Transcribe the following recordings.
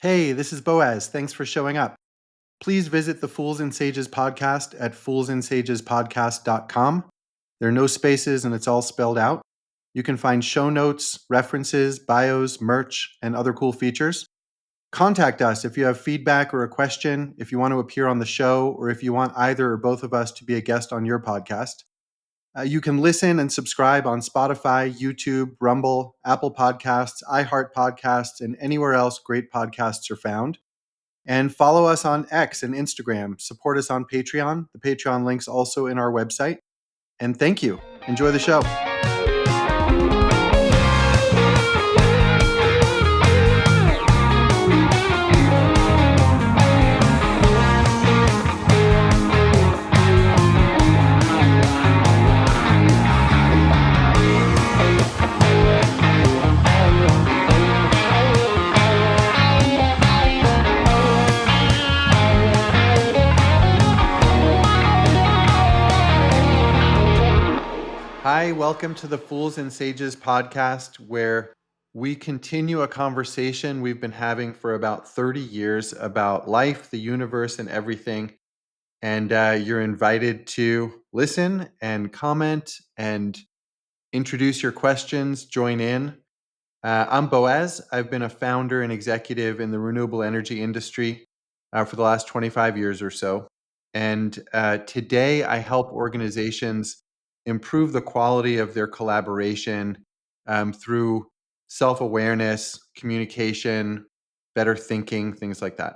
Hey, this is Boaz. Thanks for showing up. Please visit the Fools and Sages podcast at foolsandsagespodcast.com. There are no spaces and it's all spelled out. You can find show notes, references, bios, merch, and other cool features. Contact us if you have feedback or a question, if you want to appear on the show, or if you want either or both of us to be a guest on your podcast. You can listen and subscribe on Spotify, YouTube, Rumble, Apple Podcasts, iHeart Podcasts, and anywhere else great podcasts are found. And follow us on X and Instagram. Support us on Patreon. The Patreon link's also in our website. And thank you. Enjoy the show. Hi, welcome to the Fools and Sages podcast, where we continue a conversation we've been having for about 30 years about life, the universe, and everything. And you're invited to listen and comment and introduce your questions, join in. I'm Boaz. I've been a founder and executive in the renewable energy industry for the last 25 years or so. And today I help organizations improve the quality of their collaboration through self awareness, communication, better thinking, things like that.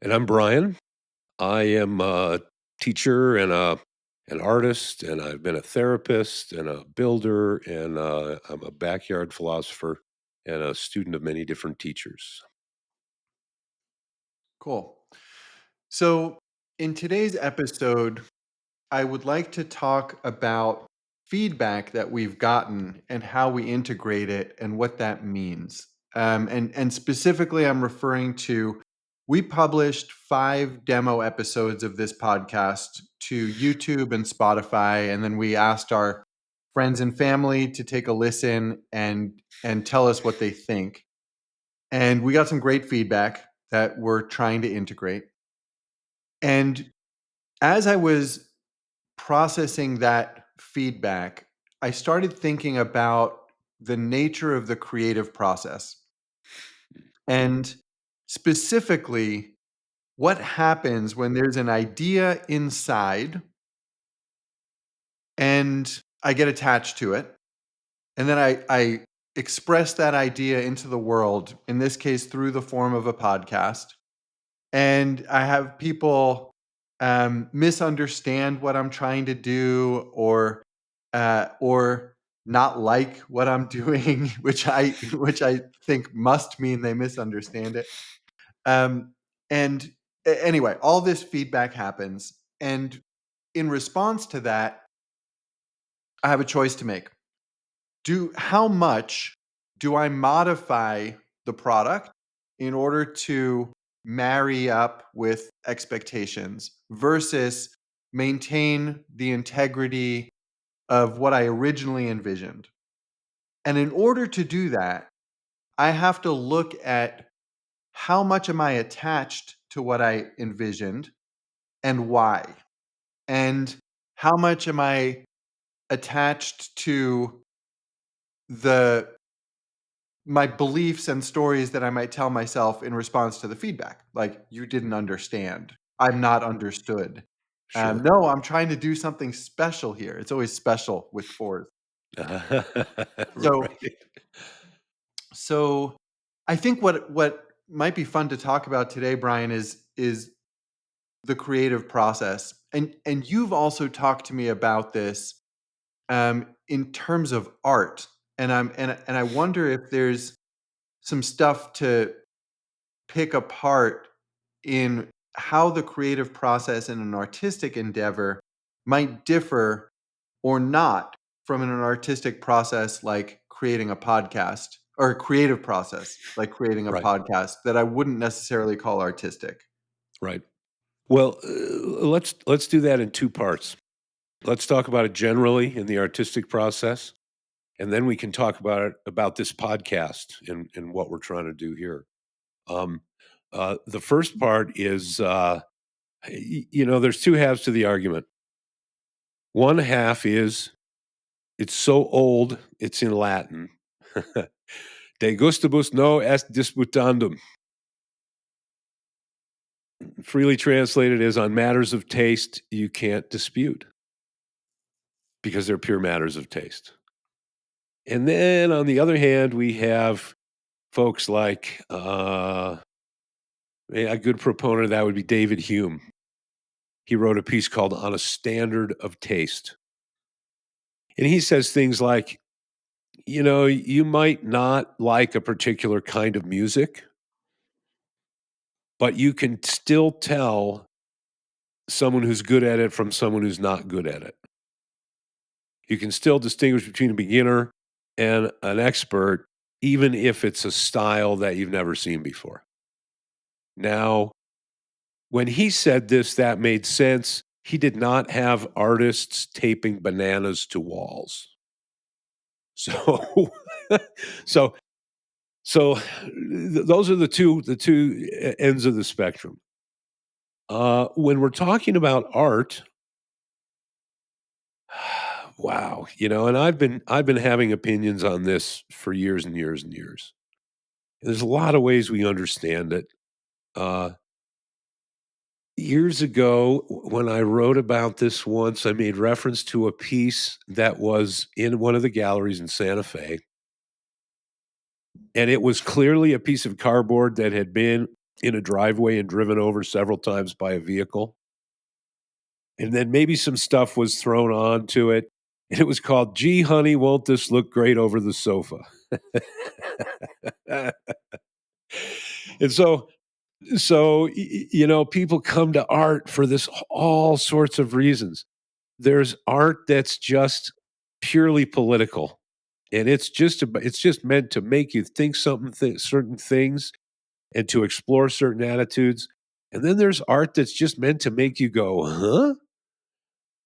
And I'm Brian. I am a teacher and an artist, and I've been a therapist and a builder, and I'm a backyard philosopher and a student of many different teachers. Cool. So, in today's episode, I would like to talk about feedback that we've gotten and how we integrate it and what that means. And specifically, I'm referring to we published 5 demo episodes of this podcast to YouTube and Spotify, and then we asked our friends and family to take a listen and tell us what they think. And we got some great feedback that we're trying to integrate. And as I was processing that feedback, I started thinking about the nature of the creative process and specifically what happens when there's an idea inside and I get attached to it. And then I express that idea into the world, in this case, through the form of a podcast. And I have people misunderstand what I'm trying to do, or not like what I'm doing, which I think must mean they misunderstand it. Um, and anyway, all this feedback happens, and in response to that, I have a choice to make. How much do I modify the product in order to marry up with expectations versus maintain the integrity of what I originally envisioned? And in order to do that, I have to look at how much am I attached to what I envisioned and why? And how much am I attached to the my beliefs and stories that I might tell myself in response to the feedback, like, "You didn't understand. I'm not understood. Sure. No, I'm trying to do something special here." It's always special with fours. So Right. so I think what might be fun to talk about today, Brian, is the creative process. And you've also talked to me about this in terms of art. And I wonder if there's some stuff to pick apart in how the creative process in an artistic endeavor might differ or not from an artistic process like creating a podcast, or a creative process like creating a Right. podcast that I wouldn't necessarily call artistic. Right. Well, let's do that in two parts. Let's talk about it generally in the artistic process, and then we can talk about this podcast and what we're trying to do here. Um, the first part is, there's two halves to the argument. One half is it's so old, it's in Latin. De gustibus no est disputandum. Freely translated as on matters of taste, you can't dispute because they're pure matters of taste. And then on the other hand, we have folks like a good proponent of that would be David Hume. He wrote a piece called On a Standard of Taste. And he says things like, you might not like a particular kind of music, but you can still tell someone who's good at it from someone who's not good at it. You can still distinguish between a beginner and an expert, even if it's a style that you've never seen before. Now, when he said this, that made sense. He did not have artists taping bananas to walls. So, so, those are the two ends of the spectrum. When we're talking about art, wow, and I've been having opinions on this for years and years and years. There's a lot of ways we understand it. Uh, Years ago, when I wrote about this once, I made reference to a piece that was in one of the galleries in Santa Fe. And it was clearly a piece of cardboard that had been in a driveway and driven over several times by a vehicle. And then maybe some stuff was thrown onto it. And it was called, Gee, honey, won't this look great over the sofa? And people come to art for this all sorts of reasons. There's art that's just purely political, and it's just meant to make you think certain things and to explore certain attitudes. And then there's art that's just meant to make you go, "Huh?"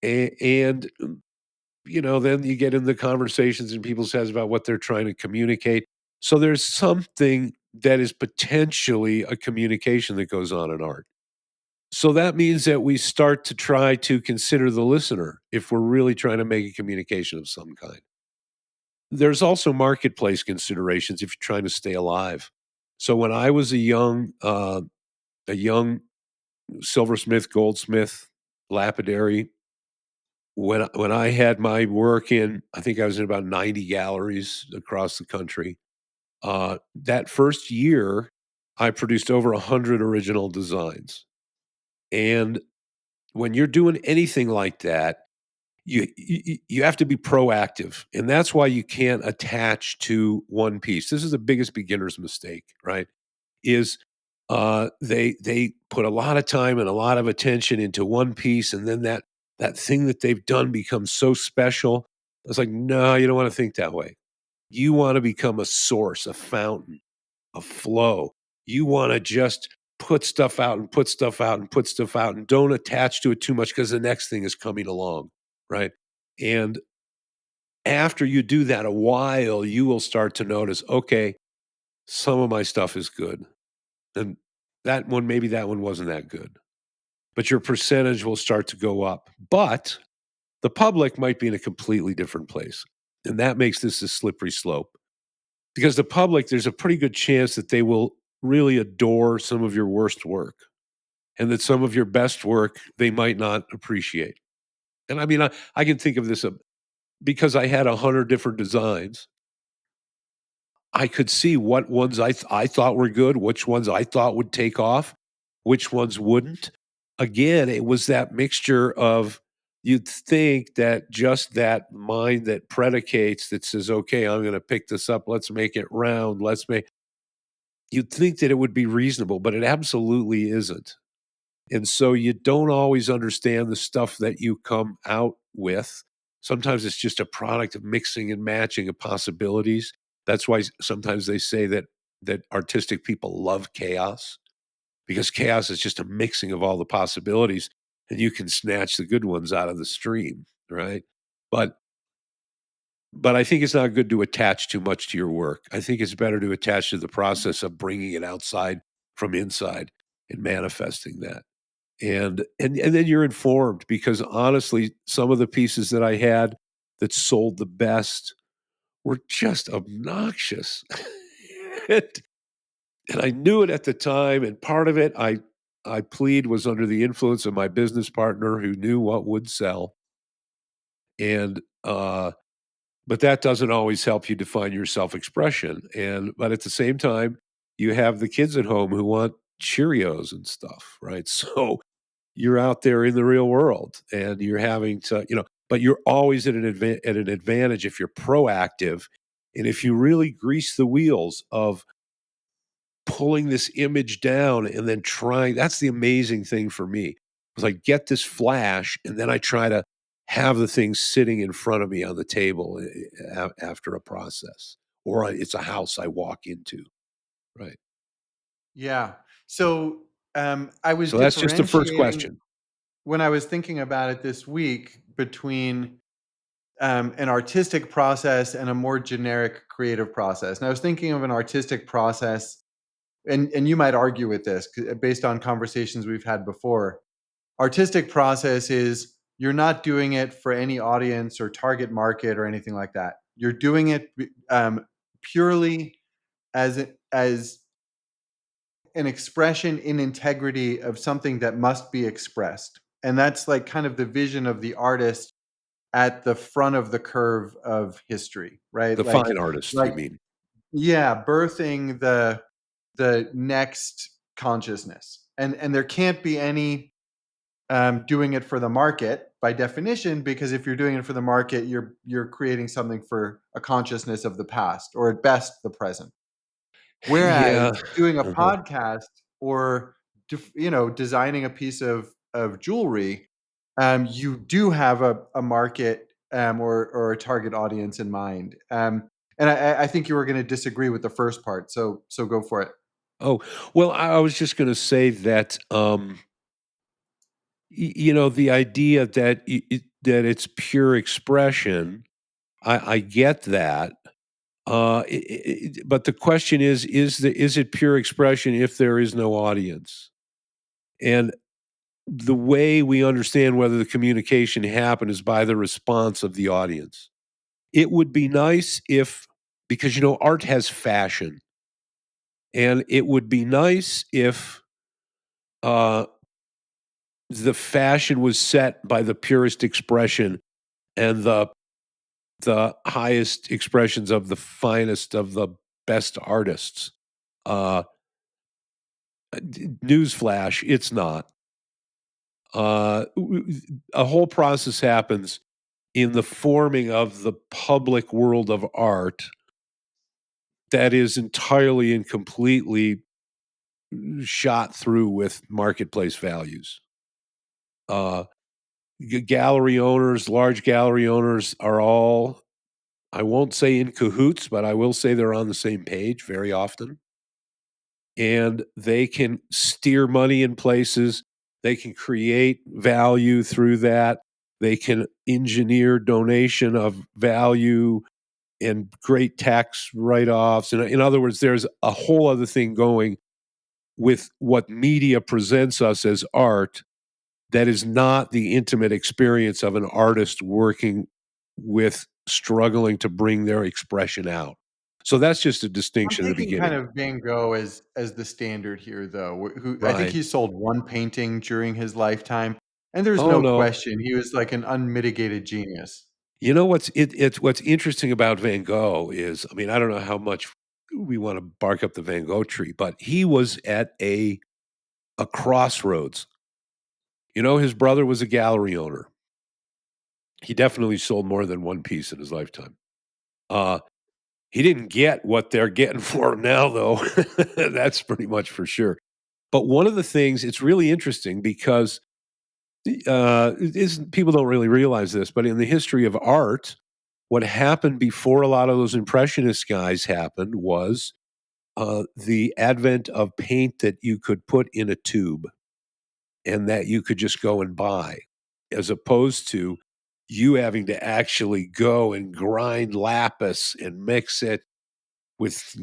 And then you get in the conversations and people says about what they're trying to communicate. So there's something that is potentially a communication that goes on in art. So that means that we start to try to consider the listener if we're really trying to make a communication of some kind. There's also marketplace considerations if you're trying to stay alive. So when I was a young silversmith, goldsmith, lapidary, when I had my work in, I think I was in about 90 galleries across the country. That first year, I produced over 100 original designs. And when you're doing anything like that, you have to be proactive, and that's why you can't attach to one piece. This is the biggest beginner's mistake, right? Is they put a lot of time and a lot of attention into one piece, and then that thing that they've done becomes so special. It's like, no, you don't want to think that way. You want to become a source, a fountain, a flow. You want to just put stuff out and put stuff out and put stuff out and don't attach to it too much because the next thing is coming along, right? And after you do that a while, you will start to notice, okay, some of my stuff is good. And maybe that one wasn't that good. But your percentage will start to go up. But the public might be in a completely different place. And that makes this a slippery slope. Because the public, there's a pretty good chance that they will really adore some of your worst work and that some of your best work they might not appreciate. And I mean, I can think of this because I had 100 different designs. I could see what ones I thought were good, which ones I thought would take off, which ones wouldn't. Again, it was that mixture of you'd think that just that mind that predicates that says, okay, I'm going to pick this up. Let's make it round. You'd think that it would be reasonable, but it absolutely isn't. And so you don't always understand the stuff that you come out with. Sometimes it's just a product of mixing and matching of possibilities. That's why sometimes they say that artistic people love chaos because chaos is just a mixing of all the possibilities and you can snatch the good ones out of the stream, right? But I think it's not good to attach too much to your work. I think it's better to attach to the process of bringing it outside from inside and manifesting that. And then you're informed because honestly, some of the pieces that I had that sold the best were just obnoxious. and, and I knew it at the time. And part of it, I plead was under the influence of my business partner who knew what would sell. And but that doesn't always help you define your self-expression. And but at the same time, you have the kids at home who want Cheerios and stuff, right? So you're out there in the real world and you're having to, but you're always at an advantage if you're proactive and if you really grease the wheels of pulling this image down and then trying. That's the amazing thing for me. Was I get this flash and then I try to have the thing sitting in front of me on the table after a process, or it's a house I walk into, right? Yeah. So I was So that's just the first differentiating question. when I was thinking about it this week between an artistic process and a more generic creative process. And I was thinking of an artistic process, and you might argue with this based on conversations we've had before. Artistic process is you're not doing it for any audience or target market or anything like that. You're doing it purely as an expression in integrity of something that must be expressed. And that's like kind of the vision of the artist at the front of the curve of history, right? The fine artist, you mean? Yeah, birthing the next consciousness. And there can't be any doing it for the market by definition, because if you're doing it for the market, you're creating something for a consciousness of the past, or at best the present. Yeah. Whereas doing a Uh-huh. podcast or designing a piece of jewelry, you do have a market or a target audience in mind. And I think you were going to disagree with the first part, so go for it. Oh, well, I was just gonna say that, the idea that that it's pure expression, I get that. But the question is it pure expression if there is no audience? And the way we understand whether the communication happened is by the response of the audience. It would be nice if, because art has fashion, and it would be nice if uh, the fashion was set by the purest expression and the highest expressions of the finest of the best artists. Uh, Newsflash, it's not. A whole process happens in the forming of the public world of art that is entirely and completely shot through with marketplace values. Uh, Gallery owners, large gallery owners are all, I won't say in cahoots, but I will say they're on the same page very often. And they can steer money in places. They can create value through that. They can engineer donation of value and great tax write-offs. And in other words, there's a whole other thing going with what media presents us as art that is not the intimate experience of an artist working with struggling to bring their expression out. So that's just a I'm distinction at the taking kind beginning. of Van Gogh as the standard here, though. Who I think Right. he sold one painting during his lifetime, and there's Oh no no. question he was like an unmitigated genius. You know it's what's interesting about Van Gogh is, I mean, I don't know how much we want to bark up the Van Gogh tree, but he was at a crossroads. His brother was a gallery owner. He definitely sold more than one piece in his lifetime. Uh, he didn't get what they're getting for him now, though. That's pretty much for sure. But one of the things, it's really interesting because people don't really realize this, but in the history of art, what happened before a lot of those impressionist guys happened was the advent of paint that you could put in a tube and that you could just go and buy, as opposed to you having to actually go and grind lapis and mix it with,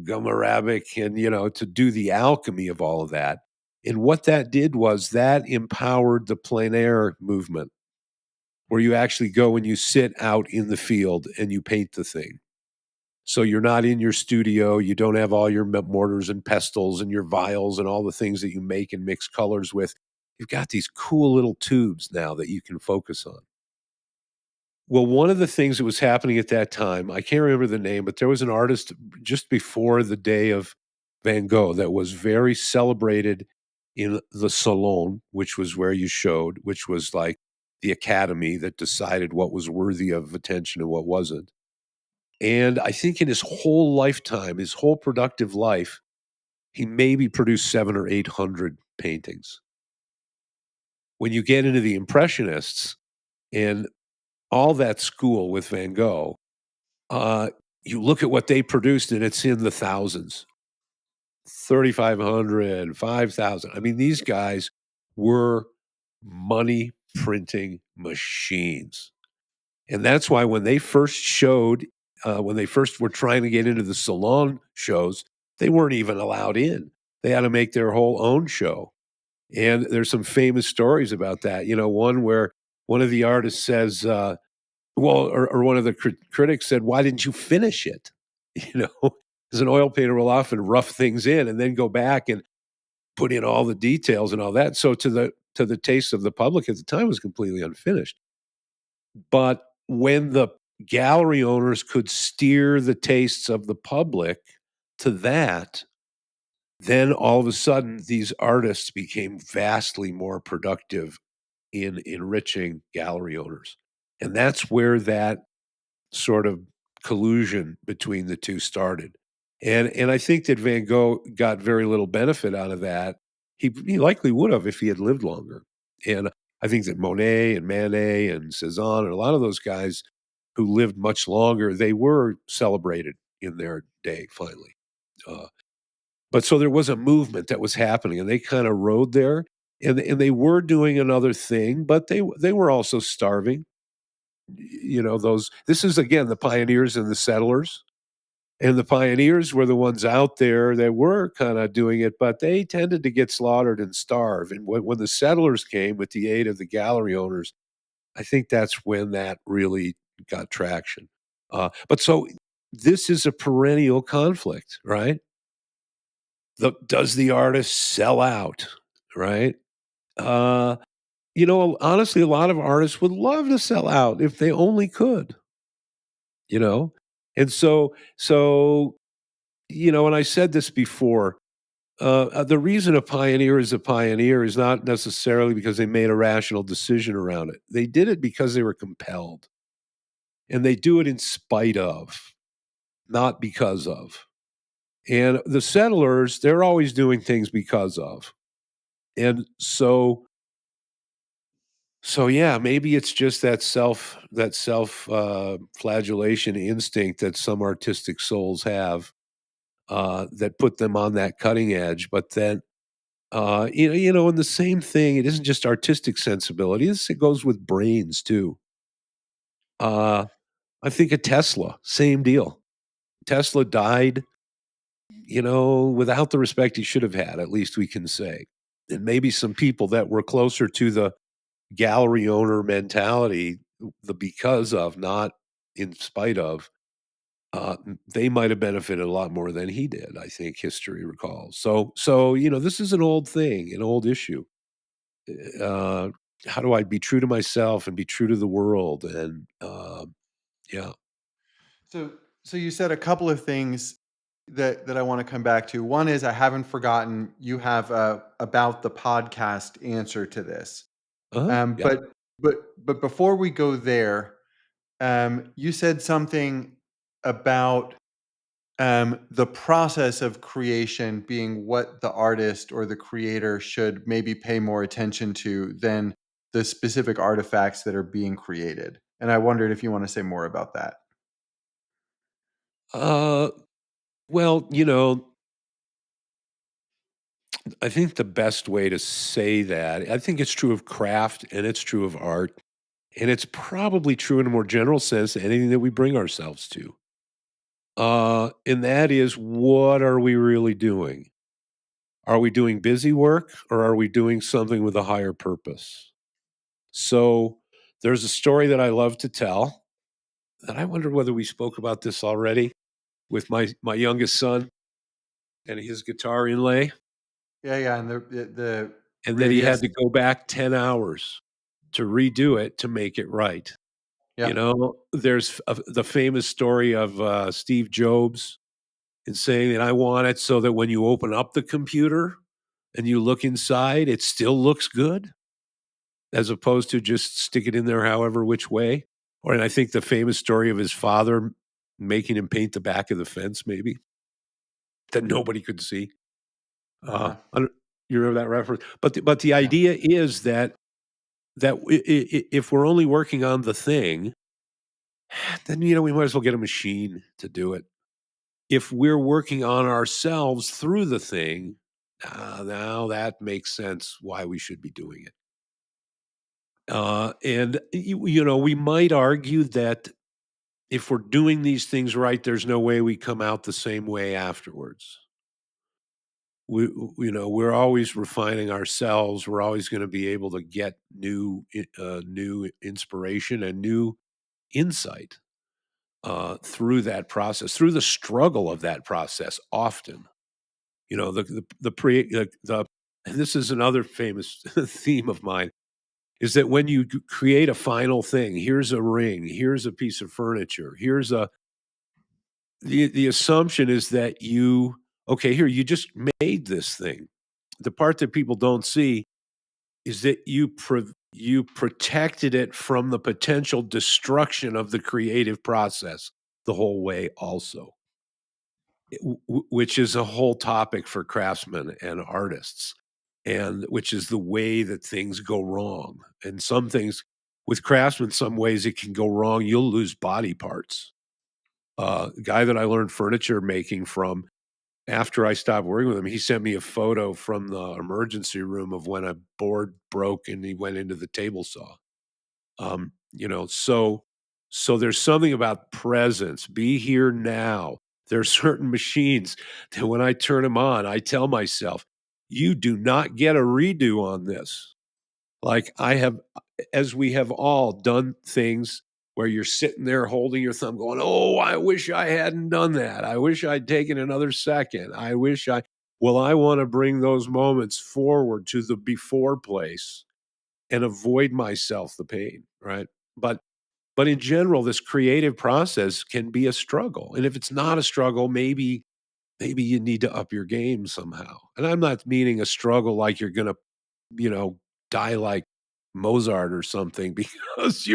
gum arabic and, to do the alchemy of all of that. And what that did was that empowered the plein air movement, where you actually go and you sit out in the field and you paint the thing. So you're not in your studio, you don't have all your mortars and pestles and your vials and all the things that you make and mix colors with. You've got these cool little tubes now that you can focus on. Well, one of the things that was happening at that time, I can't remember the name, but there was an artist just before the day of Van Gogh that was very celebrated in the salon, which was where you showed, which was like the academy that decided what was worthy of attention and what wasn't. And I think in his whole lifetime, his whole productive life, he maybe produced 7 or 800 paintings. When you get into the Impressionists and all that school with Van Gogh, uh, you look at what they produced and it's in the thousands, 3,500, 5,000. I mean, these guys were money printing machines. And that's why when they first showed, when they first were trying to get into the salon shows, they weren't even allowed in. They had to make their whole own show. And there's some famous stories about that. One where one of the artists says, or one of the critics said, "Why didn't you finish it?" You know, because an oil painter will often rough things in and then go back and put in all the details and all that. So to the taste of the public at the time, it was completely unfinished. But when the gallery owners could steer the tastes of the public to that, then all of a sudden these artists became vastly more productive in enriching gallery owners. And that's where that sort of collusion between the 2 started. And I think that Van Gogh got very little benefit out of that. He likely would have if he had lived longer. And I think that Monet and Manet and Cezanne and a lot of those guys who lived much longer, they were celebrated in their day finally. Uh, but so there was a movement that was happening, and they kinda rode there, and they were doing another thing, but they were also starving. Those this is again the pioneers and the settlers, and the pioneers were the ones out there that were kinda doing it, but they tended to get slaughtered and starve, and when the settlers came with the aid of the gallery owners, I think that's when that really got traction. But so this is a perennial conflict, right? Does the artist sell out, right? Uh, honestly, a lot of artists would love to sell out if they only could, you know? And and I said this before, the reason a pioneer is not necessarily because they made a rational decision around it. They did it because they were compelled, and they do it in spite of, not because of. And the settlers, they're always doing things because of. And so yeah, maybe it's just that self flagellation instinct that some artistic souls have, that put them on that cutting edge, but then, and the same thing, it isn't just artistic sensibility, it goes with brains too. Uh, I think of Tesla, same deal. Tesla died, without the respect he should have had, at least we can say. And maybe some people that were closer to the gallery owner mentality, the because of, not in spite of, they might have benefited a lot more than he did, I think history recalls. So, this is an old thing, an old issue. Uh, how do I be true to myself and be true to the world? And, yeah. So so you said a couple of things that I want to come back to. One is I haven't forgotten you have a about the podcast answer to this. Uh-huh, Um, yeah. but but before we go there, you said something about the process of creation being what the artist or the creator should maybe pay more attention to than the specific artifacts that are being created. And I wondered if you want to say more about that. Uh, well, I think the best way to say that, I think it's true of craft and it's true of art. And it's probably true in a more general sense to anything that we bring ourselves to. And that is, what are we really doing? Are we doing busy work or are we doing something with a higher purpose? So there's a story that I love to tell that I wonder whether we spoke about this already with my youngest son and his guitar inlay, Yeah, yeah, and the and that he had yes, to go back 10 hours to redo it to make it right. yeah, There's the famous story of Steve Jobs and saying that I want it so that when you open up the computer and you look inside, it still looks good, as opposed to just stick it in there however which way. Or and I think the famous story of his father making him paint the back of the fence, maybe that nobody could see. uh-huh, I don't, you remember that reference? But the yeah. idea is that if we're only working on the thing, then we might as well get a machine to do it. If we're working on ourselves through the thing, now that makes sense why we should be doing it. And we might argue that if we're doing these things right, there's no way we come out the same way afterwards. We're always refining ourselves. We're always going to be able to get new inspiration and new insight through that process, through the struggle of that process. Often, the pre the and this is another famous theme of mine, is that when you create a final thing, here's a ring, here's a piece of furniture, here's a the assumption is that okay, here, you just made this thing. The part that people don't see is that you protected it from the potential destruction of the creative process the whole way also, which is a whole topic for craftsmen and artists, and which is the way that things go wrong. And some things with craftsmen, some ways it can go wrong. You'll lose body parts. Guy that I learned furniture making from, after I stopped working with him, he sent me a photo from the emergency room of when a board broke and he went into the table saw. So there's something about presence, be here now. There's certain machines that when I turn them on, I tell myself, you do not get a redo on this. Like I have, as we have all done things where you're sitting there holding your thumb going, oh, I wish I hadn't done that. I wish I'd taken another second. Well, I want to bring those moments forward to the before place and avoid myself the pain, right? But but in general, this creative process can be a struggle. And if it's not a struggle, maybe you need to up your game somehow. And I'm not meaning a struggle like you're gonna, you know, die like Mozart or something because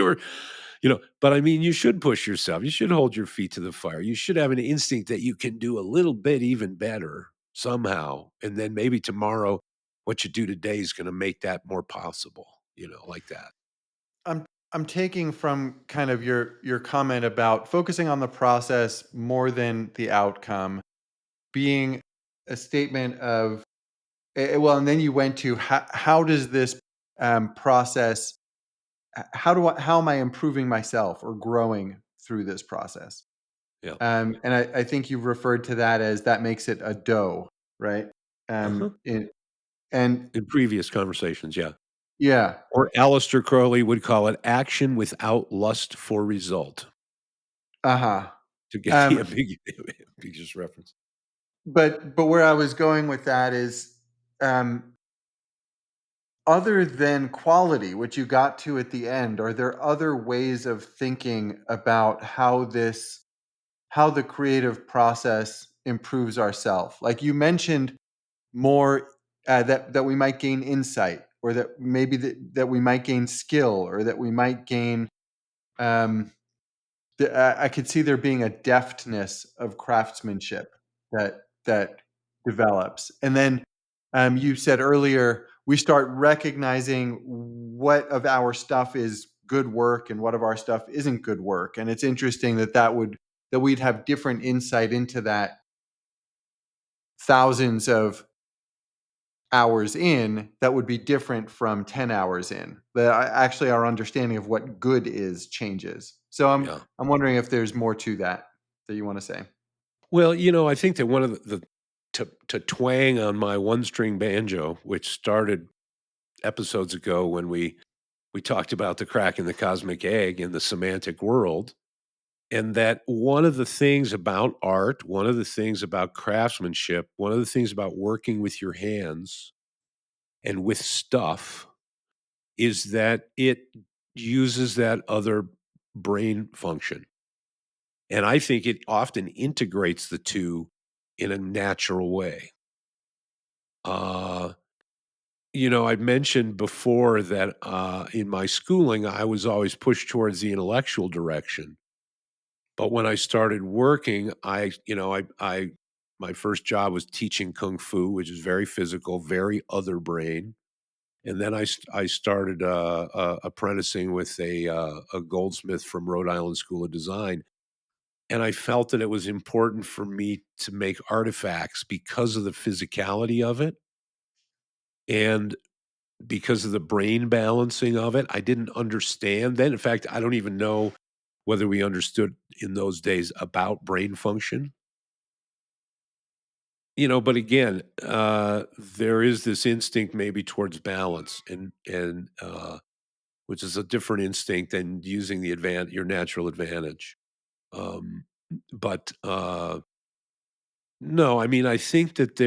but I mean, you should push yourself. You should hold your feet to the fire. You should have an instinct that you can do a little bit even better somehow. And then maybe tomorrow, what you do today is going to make that more possible, like that. I'm I'm taking from kind of your comment about focusing on the process more than the outcome being a statement of well, and then you went to how does this process how am I improving myself or growing through this process? Yeah. And I think you've referred to that as that makes it a dough, right? Uh-huh. In, and In previous conversations, yeah. yeah, Or Aleister Crowley would call it action without lust for result, uh-huh. to get the Um, ambiguous reference. but where I was going with that is um, other than quality, which you got to at the end, are there other ways of thinking about how the creative process improves ourself? Like you mentioned more that we might gain insight, or that maybe that we might gain skill, or that we might gain um, I could see there being a deftness of craftsmanship that develops. And then you said earlier we start recognizing what of our stuff is good work and what of our stuff isn't good work. And it's interesting that we'd have different insight into that thousands of hours in that would be different from 10 hours in. That actually our understanding of what good is changes. So Yeah. I'm wondering if there's more to that that you want to say. Well, I think that one of the to twang on my one-string banjo, which started episodes ago when we talked about the crack in the cosmic egg in the semantic world, and that one of the things about art, one of the things about craftsmanship, one of the things about working with your hands and with stuff is that it uses that other brain function. And I think it often integrates the 2 in a natural way. Uh, I mentioned before that, in my schooling, I was always pushed towards the intellectual direction. But when I started working, I my first job was teaching kung fu, which is very physical, very other brain. And then I started, apprenticing with a goldsmith from Rhode Island School of Design, and I felt that it was important for me to make artifacts because of the physicality of it and because of the brain balancing of it. I didn't understand then. In fact, I don't even know whether we understood in those days about brain function. But again, there is this instinct maybe towards balance and which is a different instinct than using your natural advantage. Um, but no, I mean, I think that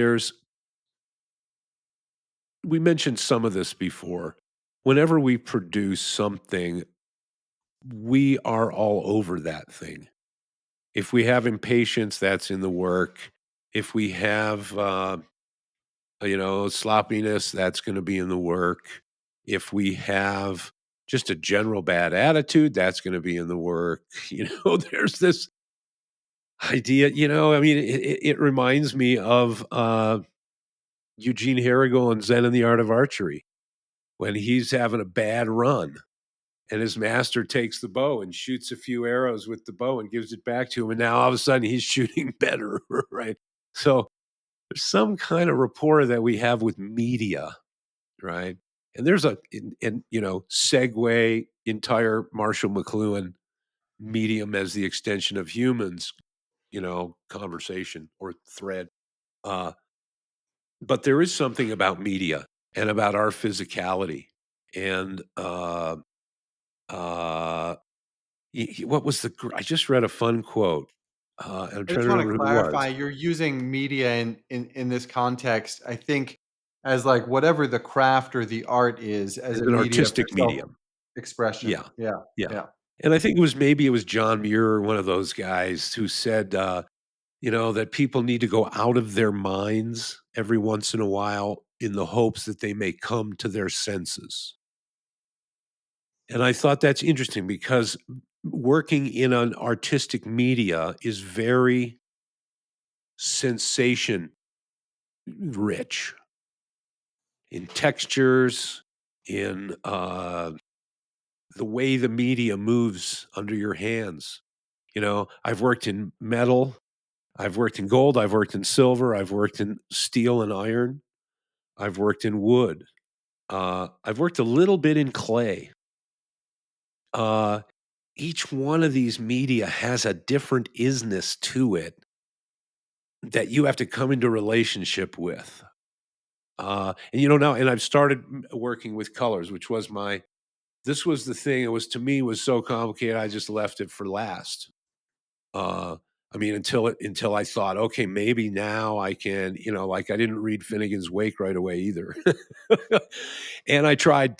we mentioned some of this before. Whenever we produce something, we are all over that thing. If we have impatience, that's in the work. If we have, sloppiness, that's going to be in the work. If we have just a general bad attitude, that's going to be in the work. There's this idea, I mean, it reminds me of Eugene Herrigal and Zen and the Art of Archery when he's having a bad run and his master takes the bow and shoots a few arrows with the bow and gives it back to him. And now all of a sudden he's shooting better, right? So there's some kind of rapport that we have with media, right? And there's segue entire Marshall McLuhan medium as the extension of humans, conversation or thread. Uh, but there is something about media and about our physicality. And uh, what was I just read a fun quote. And I'm I trying just to wanna remember who it clarify, was. you're using media in this context, I think, as, like, whatever the craft or the art is as As a an media for artistic medium. self-expression. Yeah. Yeah, Yeah. yeah. And I think it was John Muir, one of those guys who said, that people need to go out of their minds every once in a while in the hopes that they may come to their senses. And I thought that's interesting because working in an artistic media is very sensation rich in textures, in the way the media moves under your hands. I've worked in metal, I've worked in gold, I've worked in silver, I've worked in steel and iron, I've worked in wood. I've worked a little bit in clay. Uh, each one of these media has a different isness to it that you have to come into relationship with. And now, and I've started working with colors, which was this was the thing. It was to me was so complicated. I just left it for last. Uh, I mean, until I thought, okay, maybe now I can, like I didn't read Finnegan's Wake right away either. And I tried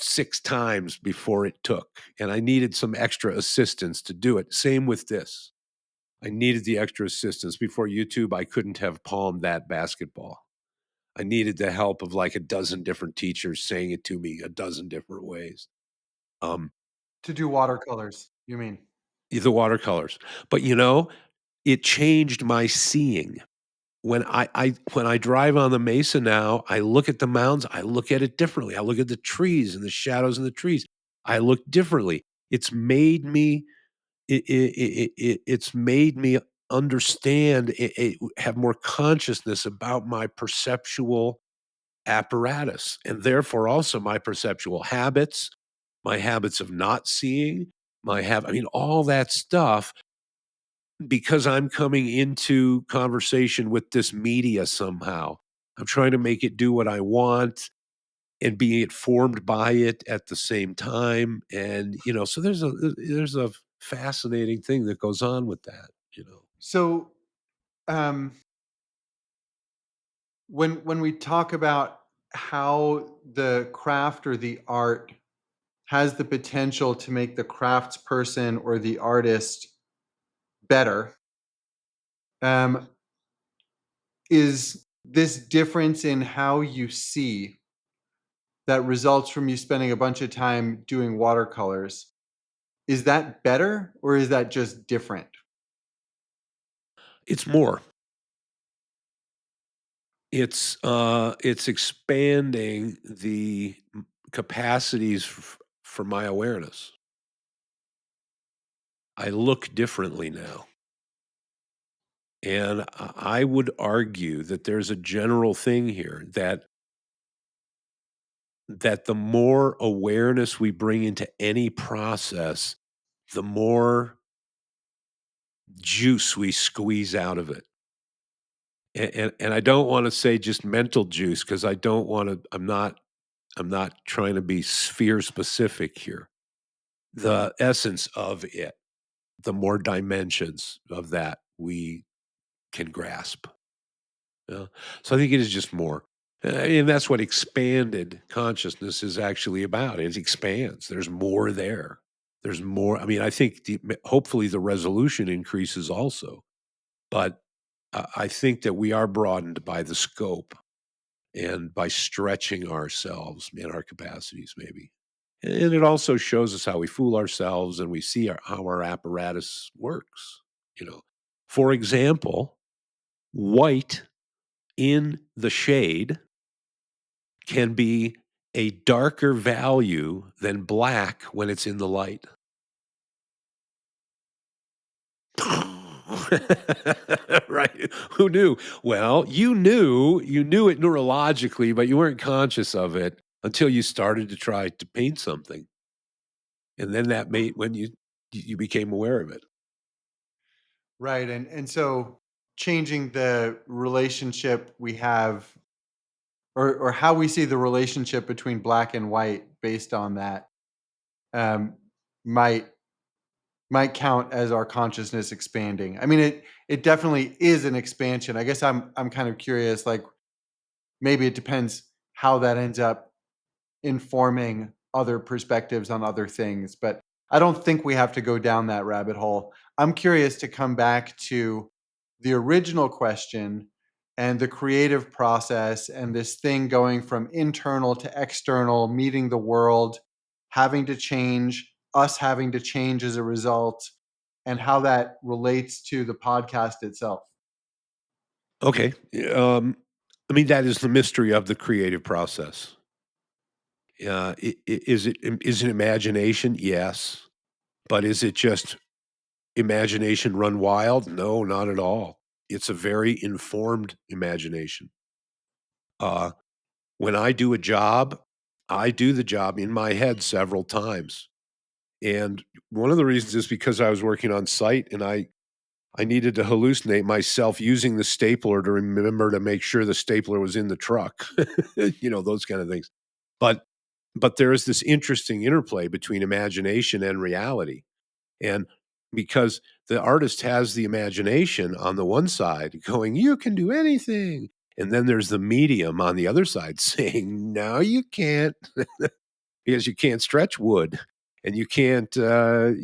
6 times before it took, and I needed some extra assistance to do it. Same with this. I needed the extra assistance. Before YouTube, I couldn't have palmed that basketball. I needed the help of like a dozen different teachers saying it to me a dozen different ways. Um, To do watercolors, you mean? the watercolors. But it changed my seeing. When I drive on the mesa now, I look at the mountains, I look at it differently. I look at the trees and the shadows in the trees. I look differently. It's made me understand have more consciousness about my perceptual apparatus and therefore also my perceptual habits, my habits of not seeing, I mean all that stuff because I'm coming into conversation with this media somehow. I'm trying to make it do what I want and be informed by it at the same time. And, so there's a fascinating thing that goes on with that. So, um, when we talk about how the craft or the art has the potential to make the craftsperson or the artist better, um, is this difference in how you see that results from you spending a bunch of time doing watercolors, is that better or is that just different? It's more. It's expanding the capacities for my awareness. I look differently now. And I would argue that there's a general thing here that the more awareness we bring into any process, the more juice we squeeze out of it. And I don't wanna say just mental juice because I don't wanna I'm not trying to be sphere specific here. The essence of it, the more dimensions of that we can grasp. Yeah. So I think it is just more. And that's what expanded consciousness is actually about. It expands. There's more there. There's more. I mean, I think hopefully the resolution increases also, but I think that we are broadened by the scope and by stretching ourselves and our capacities, maybe. And it also shows us how we fool ourselves and we see how our apparatus works. You know, for example, white in the shade can be a darker value than black when it's in the light. Right. Who knew? Well, you knew it neurologically, but you weren't conscious of it until you started to try to paint something. And then that made when you became aware of it. Right, and so changing the relationship we have or how we see the relationship between black and white based on that, um, might might count as our consciousness expanding. I mean, it definitely is an expansion. I guess I'm kind of curious, like, maybe it depends how that ends up informing other perspectives on other things, but I don't think we have to go down that rabbit hole. I'm curious to come back to the original question and the creative process and this thing going from internal to external, meeting the world, having to change, us having to change as a result, and how that relates to the podcast itself. Okay. I mean, that is the mystery of the creative process. Is it imagination? Yes. But is it just imagination run wild? No, not at all. It's a very informed imagination. Uh, when I do a job, I do the job in my head several times. And one of the reasons is because I was working on site and I needed to hallucinate myself using the stapler to remember to make sure the stapler was in the truck, those kind of things. But but there is this interesting interplay between imagination and reality. And because the artist has the imagination on the one side going, you can do anything. And then there's the medium on the other side saying, no, you can't, because you can't stretch wood and you can't, so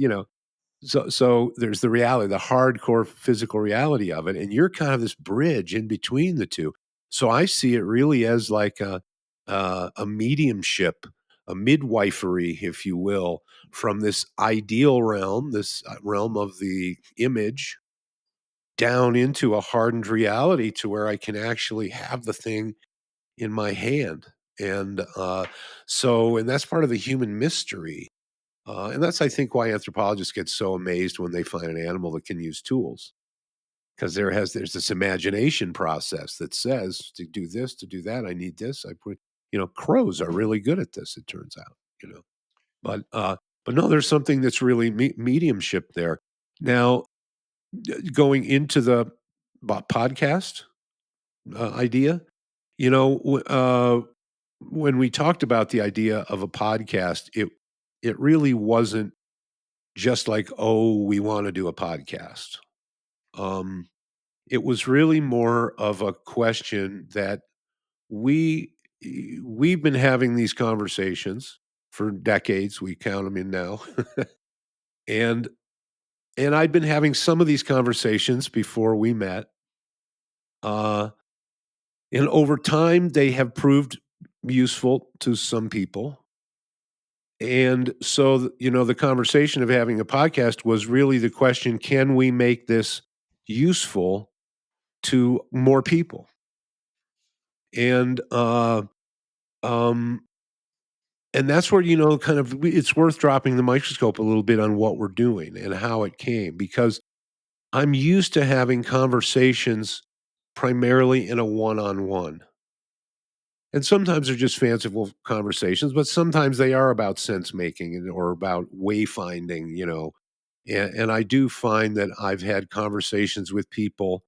there's the reality, the hardcore physical reality of it, and you're kind of this bridge in between the 2. So I see it really as like a mediumship, a midwifery, if you will, from this ideal realm, this realm of the image, down into a hardened reality to where I can actually have the thing in my hand. And that's part of the human mystery, and that's, I think, why anthropologists get so amazed when they find an animal that can use tools, because there's this imagination process that says to do this, to do that, I need this. Crows are really good at this. It turns out, but no, there's something that's really mediumship there. Now, going into the podcast idea, you know, when we talked about the idea of a podcast, it really wasn't just like, oh, we want to do a podcast. Um, it was really more of a question that we we've been having these conversations for decades. We count them in now, and I'd been having some of these conversations before we met. Uh, and over time, they have proved useful to some people. And so, the conversation of having a podcast was really the question, can we make this useful to more people? And, um, and that's where, kind of it's worth dropping the microscope a little bit on what we're doing and how it came, because I'm used to having conversations primarily in a one-on-one. And sometimes they're just fanciful conversations, but sometimes they are about sense making or about wayfinding, and I do find that I've had conversations with people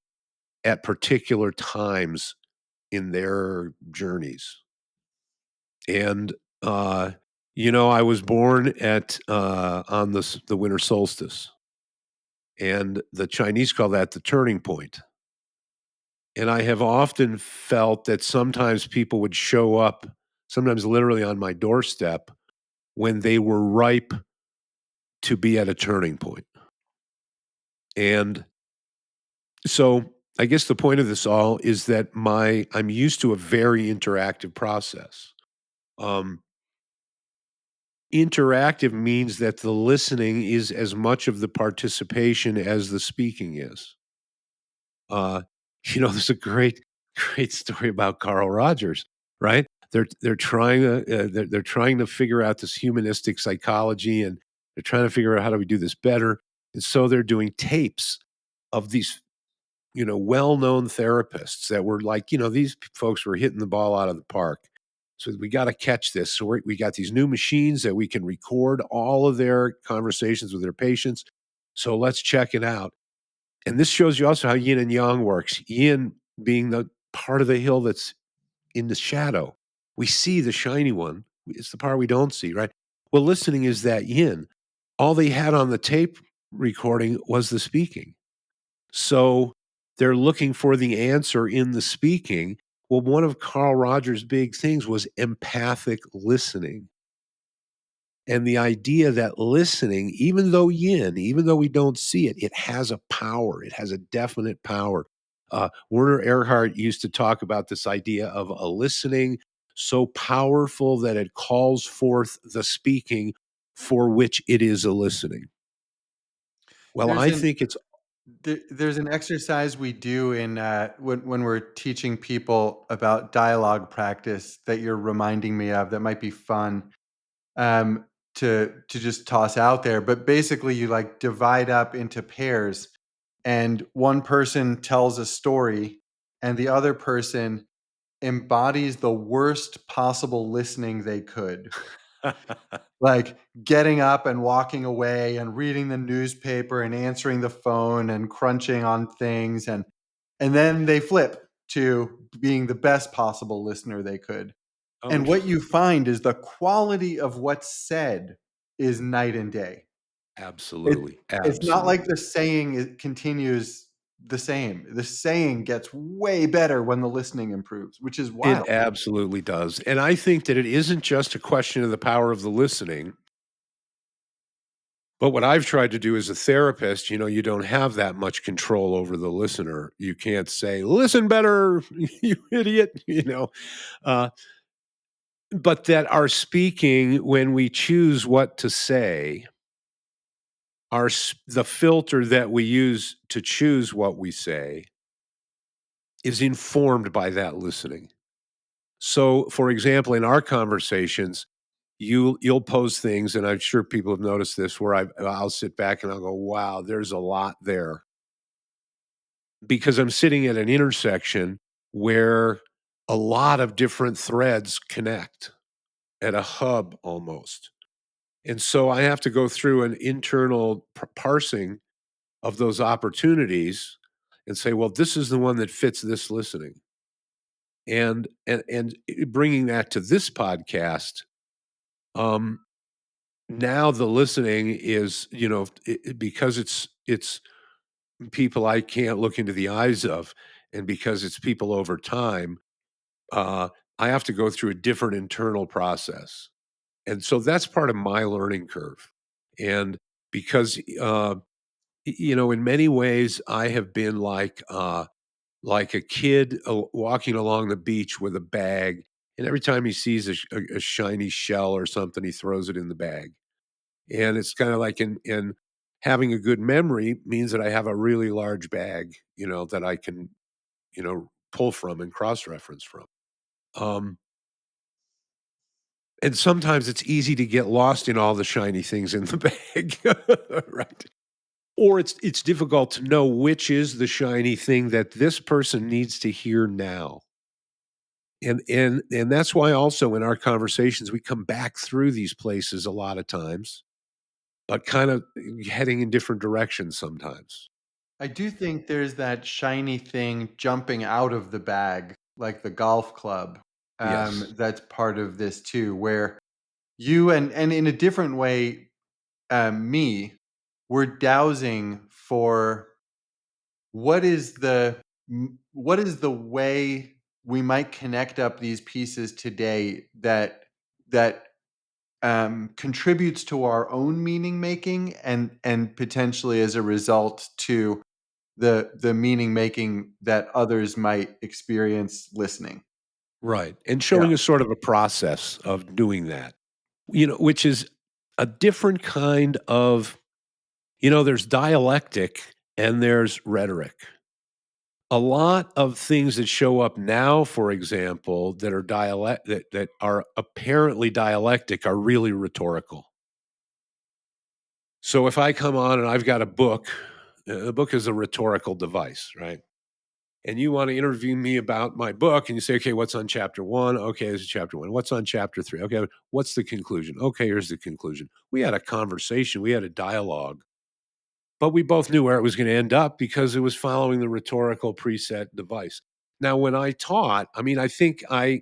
at particular times in their journeys. And, uh, I was born on the winter solstice, and the Chinese call that the turning point. And I have often felt that sometimes people would show up, sometimes literally on my doorstep, when they were ripe to be at a turning point. And so I guess the point of this all is that I'm used to a very interactive process. Um, Interactive means that the listening is as much of the participation as the speaking is. Uh, there's a great story about Carl Rogers, right? They're trying to figure out this humanistic psychology, and they're trying to figure out how do we do this better. And so they're doing tapes of these, well-known therapists that were like, these folks were hitting the ball out of the park. So we got to catch this. So we got these new machines that we can record all of their conversations with their patients. So let's check it out. And this shows you also how yin and yang works. Yin being the part of the hill that's in the shadow. We see the shiny one. It's the part we don't see, right? Well, listening is that yin. All they had on the tape recording was the speaking. So they're looking for the answer in the speaking. Well, one of Carl Rogers' big things was empathic listening. And the idea that listening, even though yin, even though we don't see it, it has a power. It has a definite power. Werner Erhard used to talk about this idea of a listening so powerful that it calls forth the speaking for which it is a listening. Well, There's I an think it's there's an exercise we do in when we're teaching people about dialogue practice that you're reminding me of that might be fun um, to just toss out there. But basically, you like divide up into pairs, and one person tells a story, and the other person embodies the worst possible listening they could. Like getting up and walking away and reading the newspaper and answering the phone and crunching on things and then they flip to being the best possible listener they could. oh, And what you find is the quality of what's said is night and day. It absolutely, it's not like absolutely. the saying it continues the same. The saying gets way better when the listening improves, which is It wild. absolutely does, and I think that it isn't just a question of the power of the listening, but what I've tried to do as a therapist, you don't have that much control over the listener. You can't say, "Listen better, you idiot," uh, but that our speaking, when we choose what to say, the filter that we use to choose what we say is informed by that listening. So, for example, in our conversations, you'll pose things, and I'm sure people have noticed this, where I'll sit back and I'll go, "Wow, there's a lot there," because I'm sitting at an intersection where a lot of different threads connect at a hub almost, and so I have to go through an internal parsing of those opportunities and say, well, this is the one that fits this listening. And bringing that to this podcast, um, now the listening is, because it's people I can't look into the eyes of, and because it's people over time, uh, I have to go through a different internal process. And so that's part of my learning curve. And because, in many ways, I have been like a kid walking along the beach with a bag. And every time he sees a shiny shell or something, he throws it in the bag. And it's kind of like in having a good memory means that I have a really large bag, that I can, pull from and cross reference from. Um, And sometimes it's easy to get lost in all the shiny things in the bag, right? Or it's difficult to know which is the shiny thing that this person needs to hear now. And that's why also in our conversations we come back through these places a lot of times, but kind of heading in different directions sometimes. I do think there's that shiny thing jumping out of the bag, like the golf club. Yes. That's part of this too, where you and in a different way, me, we're dowsing for what is the way we might connect up these pieces today that contributes to our own meaning making and potentially as a result to the meaning making that others might experience listening. Right. And Yeah. showing a sort of a process of doing that, which is a different kind of, there's dialectic and there's rhetoric. A lot of things that show up now, for example, that are that are apparently dialectic are really rhetorical. So if I come on and I've got a book, the book is a rhetorical device, right? And you want to interview me about my book and you say, okay, what's on chapter one? Okay, this is chapter one. What's on chapter three? Okay, what's the conclusion? Okay, here's the conclusion. We had a conversation, we had a dialogue, but we both knew where it was going to end up because it was following the rhetorical preset device. Now, when I taught, I mean, I think I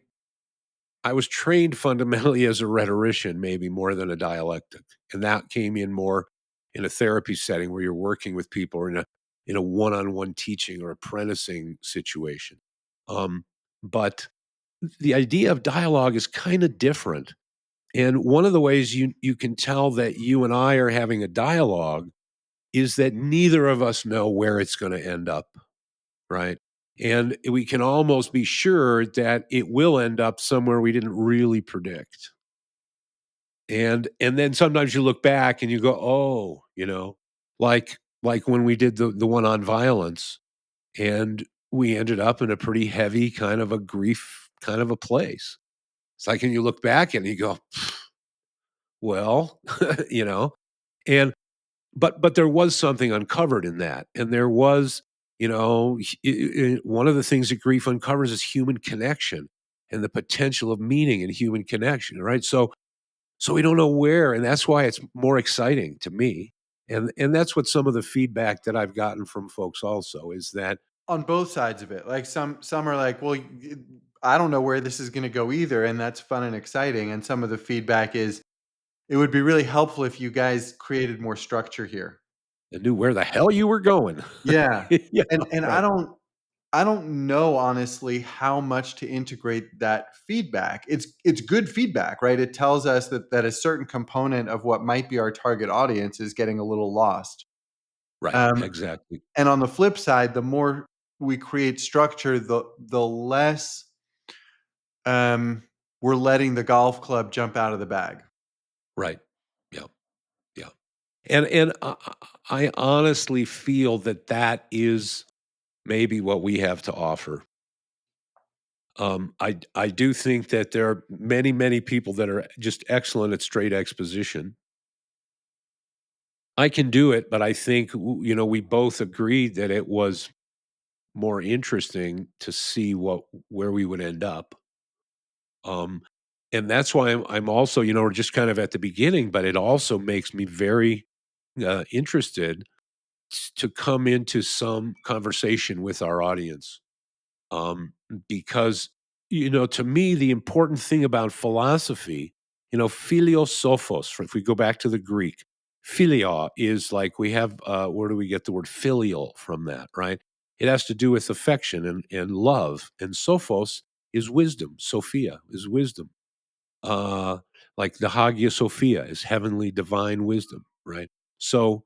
was trained fundamentally as a rhetorician, maybe more than a dialectic, and that came in more in a therapy setting where you're working with people or in a one-on-one teaching or apprenticing situation. Um, but the idea of dialogue is kind of different. And one of the ways you can tell that you and I are having a dialogue is that neither of us know where it's going to end up, right? And we can almost be sure that it will end up somewhere we didn't really predict. And then sometimes you look back and you go, "Oh," like when we did the one on violence, and we ended up in a pretty heavy kind of a grief kind of a place. It's like, and you look back and you go, "Well," you know, and but there was something uncovered in that, and there was, one of the things that grief uncovers is human connection and the potential of meaning in human connection, right? So we don't know where, and that's why it's more exciting to me, and that's what some of the feedback that I've gotten from folks also is that On both sides of it. Like some are like, "Well, I don't know where this is gonna go either," and that's fun and exciting, and some of the feedback is, "It would be really helpful if you guys created more structure here." I knew where the hell you were going. Yeah. Yeah, And right, I don't know honestly how much to integrate that feedback. It's good feedback, right? It tells us that a certain component of what might be our target audience is getting a little lost. right, Um, exactly, and on the flip side, the more we create structure, the less we're letting the golf club jump out of the bag. right, yeah, yeah, and I honestly feel that that is maybe what we have to offer. I do think that there are many people that are just excellent at straight exposition. I can do it, but I think we both agreed that it was more interesting to see where we would end up. Um, and that's why I'm also, we're just kind of at the beginning, but it also makes me very interested to come into some conversation with our audience. Um, because, to me, the important thing about philosophy, philosopos, if we go back to the Greek, philia is like we have, where do we get the word filial from that, right? It has to do with affection and love. And sophos is wisdom. Sophia is wisdom. Uh, like the Hagia Sophia is heavenly divine wisdom, right? So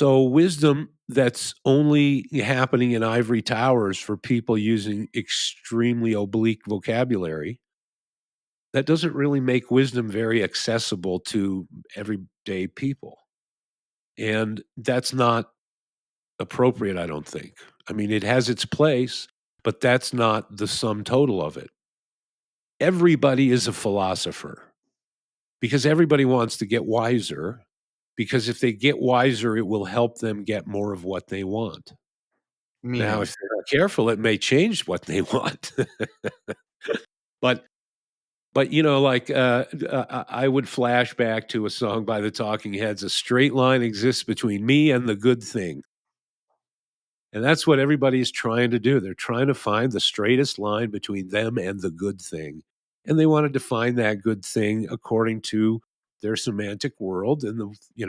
wisdom that's only happening in ivory towers for people using extremely oblique vocabulary, that doesn't really make wisdom very accessible to everyday people. And that's not appropriate, I don't think. I mean, it has its place, but that's not the sum total of it. Everybody is a philosopher because everybody wants to get wiser, because if they get wiser, it will help them get more of what they want. Now, Meaning. if they're not careful, it may change what they want. But like, I would flash back to a song by the Talking Heads, "A straight line exists between me and the good thing." And that's what everybody is trying to do. They're trying to find the straightest line between them and the good thing. And they want to define that good thing according to their semantic world and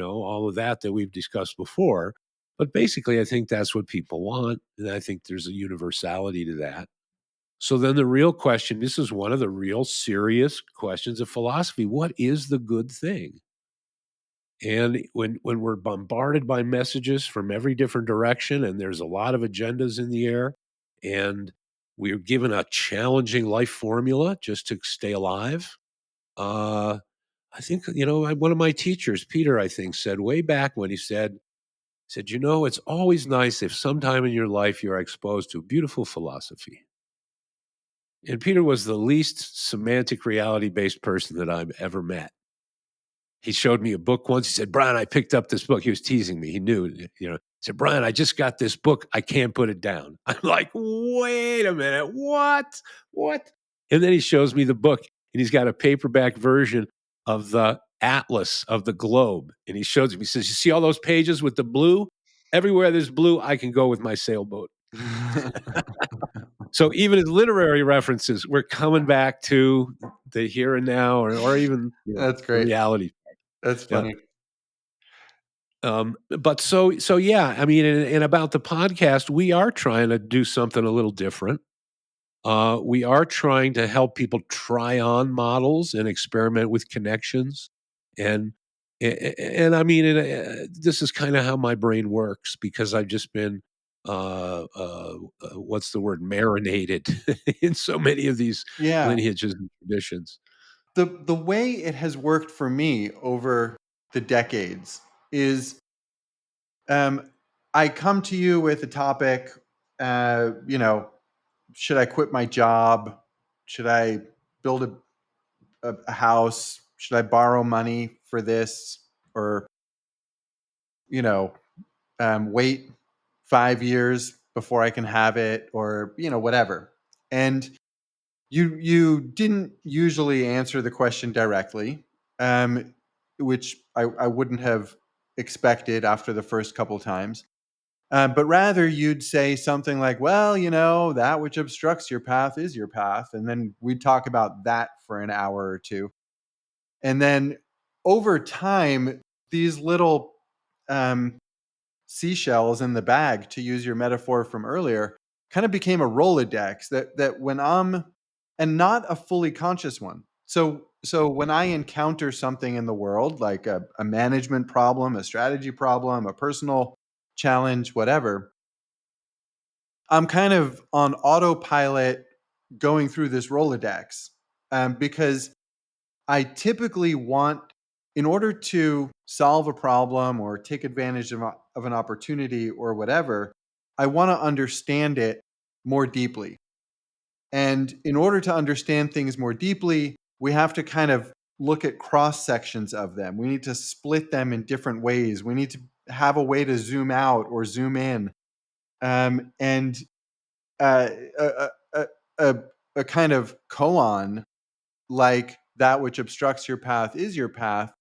all of that we've discussed before. But basically, I think that's what people want. And I think there's a universality to that. So then the real question, this is one of the real serious questions of philosophy. What is the good thing? And when we're bombarded by messages from every different direction, and there's a lot of agendas in the air, and we're given a challenging life formula just to stay alive, I think one of my teachers, Peter, I think, said way back when he said, it's always nice if sometime in your life you're exposed to beautiful philosophy. And Peter was the least semantic reality based person that I've ever met. He showed me a book once. He said, "Brian, I picked up this book." He was teasing me. He knew, He said, "Brian, I just got this book. I can't put it down." I'm like, "Wait a minute. What? What?" And then he shows me the book, and he's got a paperback version of the atlas of the globe. And he shows me, he says, "You see all those pages with the blue? Everywhere there's blue, I can go with my sailboat." So even as literary references, we're coming back to the here and now, or even That's the great. reality. That's Yeah. funny. But so yeah, I mean, and about the podcast, we are trying to do something a little different. We are trying to help people try on models and experiment with connections, and and I mean, this is kind of how my brain works because I've just been what's the word, marinated in so many of these Yeah. lineages and traditions. The way it has worked for me over the decades is, um, I come to you with a topic, should I quit my job? Should I build a house? Should I borrow money for this? Or, you know, wait 5 years before I can have it, or, whatever. And you didn't usually answer the question directly, um, which I wouldn't have expected after the first couple times. But rather, you'd say something like, "Well, that which obstructs your path is your path," and then we'd talk about that for an hour or two. And then over time, these little, um, seashells in the bag, to use your metaphor from earlier, kind of became a Rolodex that when I'm, and not a fully conscious one. So when I encounter something in the world, like a management problem, a strategy problem, a personal challenge, whatever, I'm kind of on autopilot going through this Rolodex, because I typically want, in order to solve a problem or take advantage of an opportunity or whatever, I want to understand it more deeply. And in order to understand things more deeply, we have to kind of look at cross sections of them. We need to split them in different ways. We need to have a way to zoom out or zoom in. And uh, a, a, a, a kind of koan, like that which obstructs your path is your path,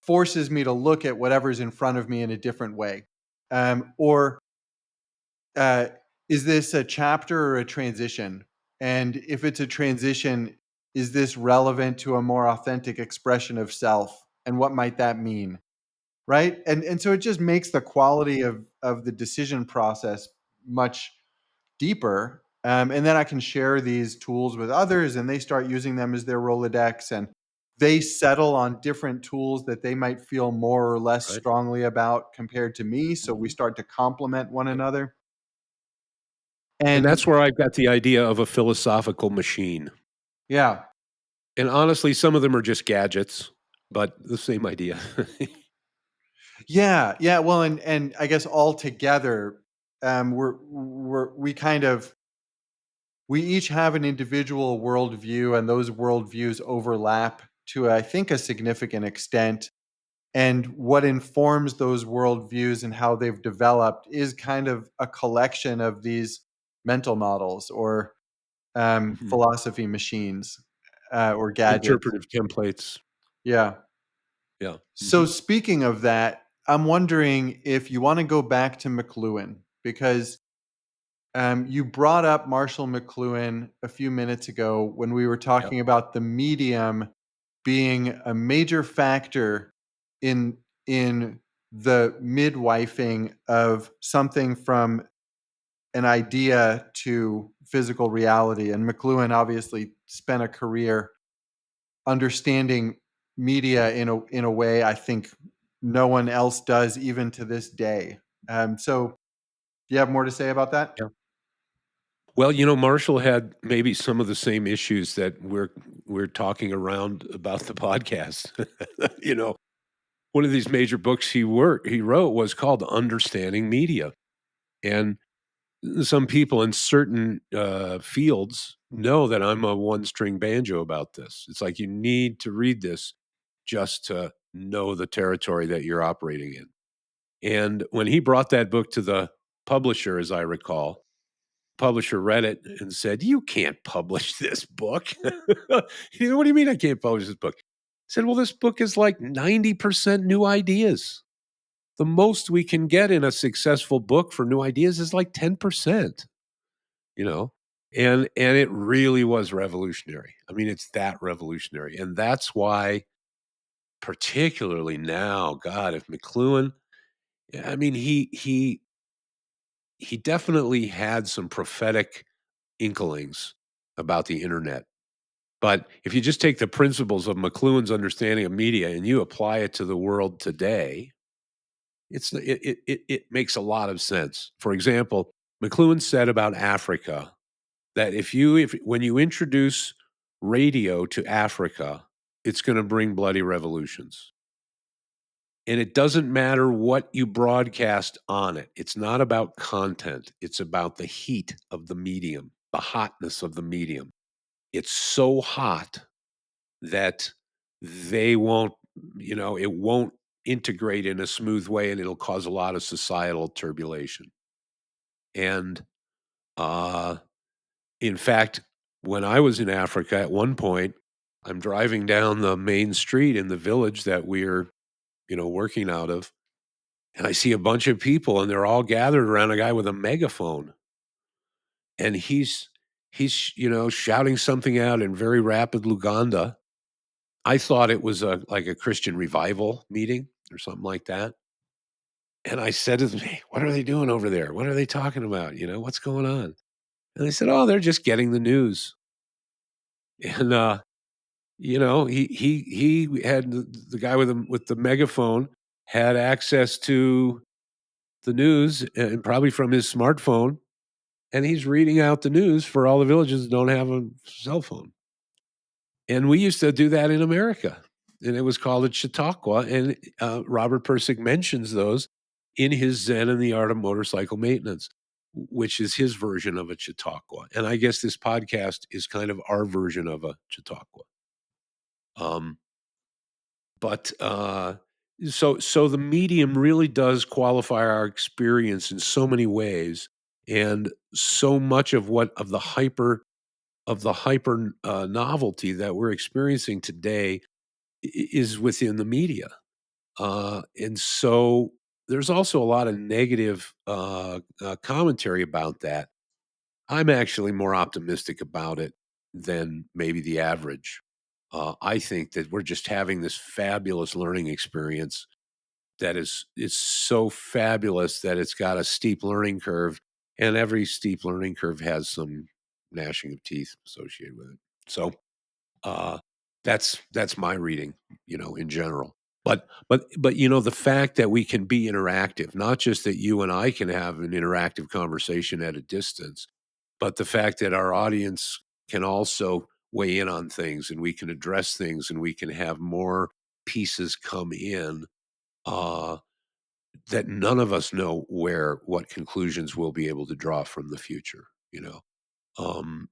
forces me to look at whatever's in front of me in a different way. Or uh, is this a chapter or a transition? And if it's a transition, is this relevant to a more authentic expression of self? And what might that mean? Right? And so it just makes the quality of the decision process much deeper. And then I can share these tools with others, and they start using them as their Rolodex, and they settle on different tools that they might feel more or less Right. strongly about compared to me. So we Mhm. start to complement one Yep. another. And And that's where I've got the idea of a philosophical machine. yeah, And honestly, some of them are just gadgets, but the same idea. yeah, yeah. Well, and I guess all together, we kind of we each have an individual worldview, and those worldviews overlap to, I think, a significant extent. And what informs those worldviews and how they've developed is kind of a collection of these mental models or Mhm. philosophy machines or gadgets. Interpretive templates. Yeah. Yeah. So, Mhm. speaking of that, I'm wondering if you want to go back to McLuhan because you brought up Marshall McLuhan a few minutes ago when we were Yep. talking about the medium being a major factor in the midwifing of something from an idea to physical reality. And McLuhan obviously spent a career understanding media in a way I think no one else does even to this day. So, do you have more to say about that? Yeah. Well, Marshall had maybe some of the same issues that we're talking around about the podcast. You know, one of these major books he wrote was called Understanding Media, and some people in certain fields know that I'm a one string banjo about this. It's like you need to read this just to know the territory that you're operating in. And when he brought that book to the publisher, as I recall, publisher read it and said, "You can't publish this book." "What do you mean I can't publish this book?" I said, "Well, this book is like 90% new ideas. The most we can get in a successful book for new ideas is like 10%." You know? And it really was revolutionary. I mean, it's that revolutionary, and that's why particularly now, God, if McLuhan, I mean, he definitely had some prophetic inklings about the internet. But if you just take the principles of McLuhan's understanding of media and you apply it to the world today, it makes a lot of sense. For example, McLuhan said about Africa that if when you introduce radio to Africa, it's going to bring bloody revolutions. And it doesn't matter what you broadcast on it. It's not about content. It's about the heat of the medium, the hotness of the medium. It's so hot that they won't, it won't integrate in a smooth way and it'll cause a lot of societal turbulation. And uh in fact, when I was in Africa at one point, I'm driving down the main street in the village that we're, working out of, and I see a bunch of people and they're all gathered around a guy with a megaphone. And he's, shouting something out in very rapid Luganda. I thought it was like a Christian revival meeting or something like that. And I said to them, "Hey, what are they doing over there? What are they talking about? What's going on?" And they said, "Oh, they're just getting the news." And he had the guy with the megaphone had access to the news and probably from his smartphone, and he's reading out the news for all the villages that don't have a cell phone. And we used to do that in America, and it was called a Chautauqua, and, Robert Pirsig mentions those in his Zen and the Art of Motorcycle Maintenance, which is his version of a Chautauqua, and I guess this podcast is kind of our version of a Chautauqua. Um, but the medium really does qualify our experience in so many ways, and so much of the hyper novelty that we're experiencing today is within the media. And so there's also a lot of negative commentary about that. I'm actually more optimistic about it than maybe the average. I think that we're just having this fabulous learning experience that is so fabulous that it's got a steep learning curve, and every steep learning curve has some gnashing of teeth associated with it. So uh, that's my reading, in general. But the fact that we can be interactive, not just that you and I can have an interactive conversation at a distance, but the fact that our audience can also weigh in on things and we can address things and we can have more pieces come in, uh, that none of us know what conclusions we'll be able to draw from the future, Um,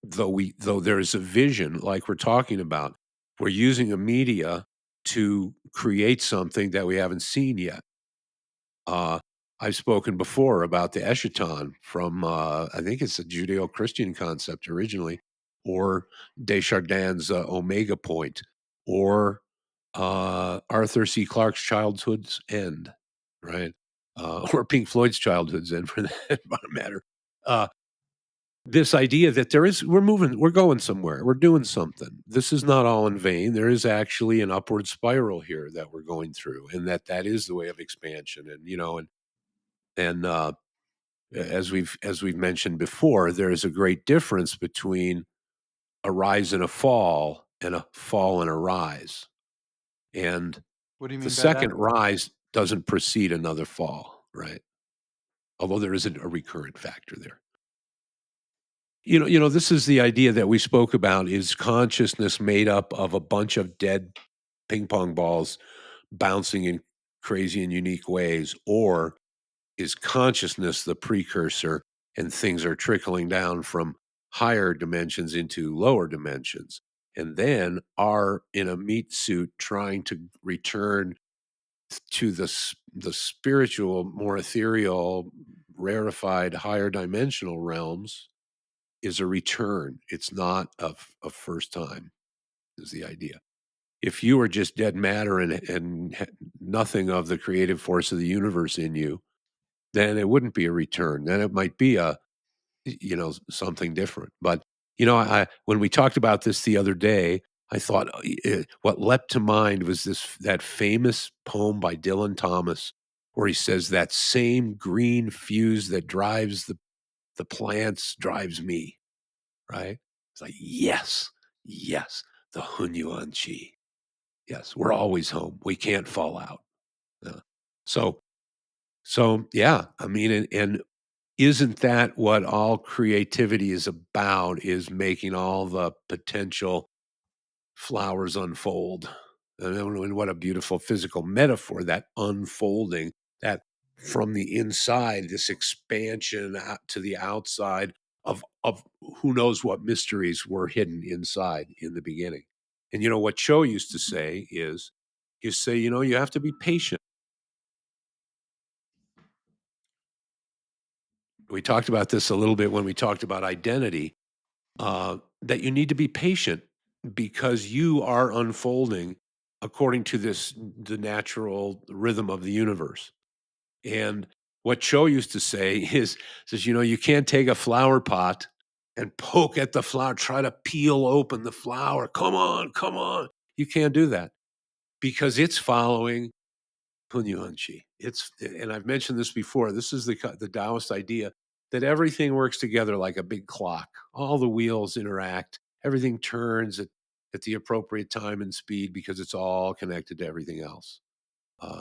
though there is a vision like we're talking about, we're using a media to create something that we haven't seen yet. Uh, I've spoken before about the eschaton from, I think it's a Judeo-Christian concept originally, or Desjardins' Omega Point, or Arthur C. Clarke's Childhood's End, right? Or Pink Floyd's Childhood's End, for that matter. Uh, this idea that we're going somewhere, we're doing something. This is not all in vain. There is actually an upward spiral here that we're going through, and that is the way of expansion. And as we've mentioned before, there is a great difference between a rise and a fall, and a fall and a rise. And What do you the mean by second that? rise doesn't precede another fall, right? Although there isn't a recurrent factor there. This is the idea that we spoke about. Is consciousness made up of a bunch of dead ping pong balls bouncing in crazy and unique ways, or is consciousness the precursor and things are trickling down from higher dimensions into lower dimensions, and then are in a meat suit trying to return to the spiritual, more ethereal, rarefied, higher dimensional realms? Is a return. It's not a first time, is the idea. If you are just dead matter and nothing of the creative force of the universe in you, then it wouldn't be a return. Then it might be something different. But I when we talked about this the other day, I thought what leapt to mind was that famous poem by Dylan Thomas, where he says that same green fuse that drives the plants drives me. Right? It's like, yes, yes, the Hunyuan Chi. Yes, we're always home. We can't fall out. Yeah. So, so yeah, I mean, and isn't that what all creativity is about? Is making all the potential flowers unfold. And what a beautiful physical metaphor, that unfolding, that from the inside, this expansion out to the outside of who knows what mysteries were hidden inside in the beginning. And what Cho used to say is, you have to be patient. We talked about this a little bit when we talked about identity, that you need to be patient because you are unfolding according to the natural rhythm of the universe. And what Cho used to say says, you can't take a flower pot and poke at the flower, try to peel open the flower. Come on, come on. You can't do that because it's following Hunyuanchi. And I've mentioned this before. This is the Taoist idea that everything works together like a big clock. All the wheels interact. Everything turns at the appropriate time and speed because it's all connected to everything else,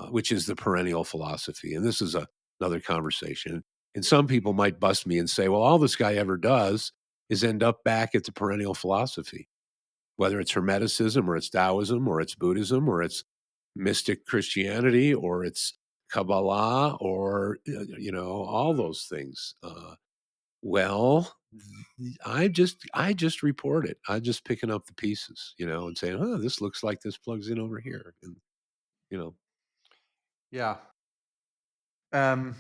which is the perennial philosophy. And this is another conversation. And some people might bust me and say, well, all this guy ever does is end up back at the perennial philosophy, whether it's Hermeticism or it's Taoism or it's Buddhism or it's mystic Christianity or it's Kabbalah or all those things. Well, I just report it. I'm just picking up the pieces, and saying, oh, this looks like this plugs in over here, and you know, Yeah. Um,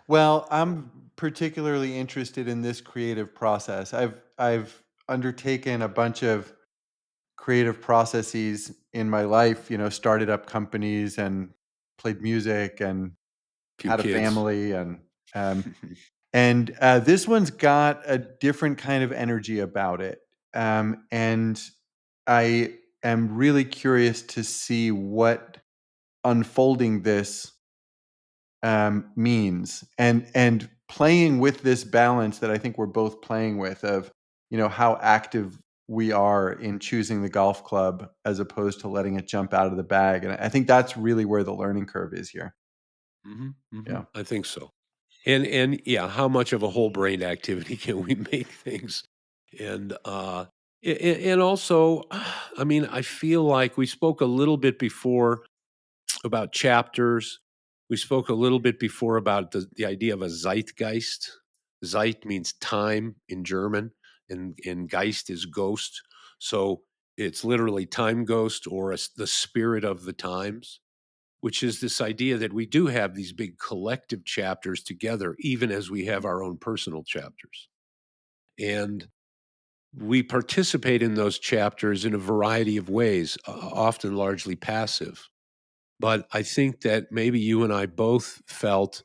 well, I'm particularly interested in this creative process. I've undertaken a bunch of creative processes in my life, started up companies and played music and Few had a kids. family, um, and this one's got a different kind of energy about it, and I am really curious to see what unfolding this means, and playing with this balance that I think we're both playing with of, how active we are in choosing the golf club as opposed to letting it jump out of the bag. And I think that's really where the learning curve is here. Mhm, Yeah. mhm, I think so. And yeah, how much of a whole brain activity can we make things? And and also, I mean, I feel like we spoke a little bit before about chapters. We spoke a little bit before about the idea of a zeitgeist. Zeit means time in German, and Geist is ghost. So it's literally time ghost, or the spirit of the times, which is this idea that we do have these big collective chapters together, even as we have our own personal chapters. And we participate in those chapters in a variety of ways, often largely passive. But I think that maybe you and I both felt